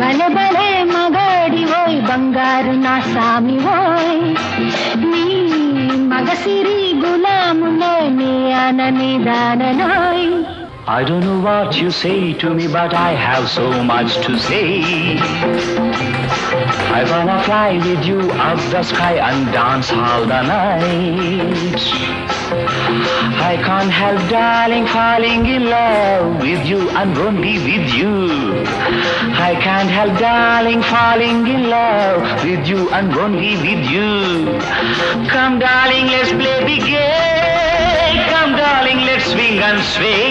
భలే భలే మగాడి ఓయ్ బంగారు నా సామి ఓయ్ నీ మగసిరి గులామునే నీ అనని దాననోయ్. I don't know what you say to me, but I have so much to say. I wanna fly with you up the sky and dance all the night. I can't help, darling, falling in love with you and only with you. I can't help, darling, falling in love with you and only with you. Come, darling, let's play the game. Come, darling, let's swing and sway.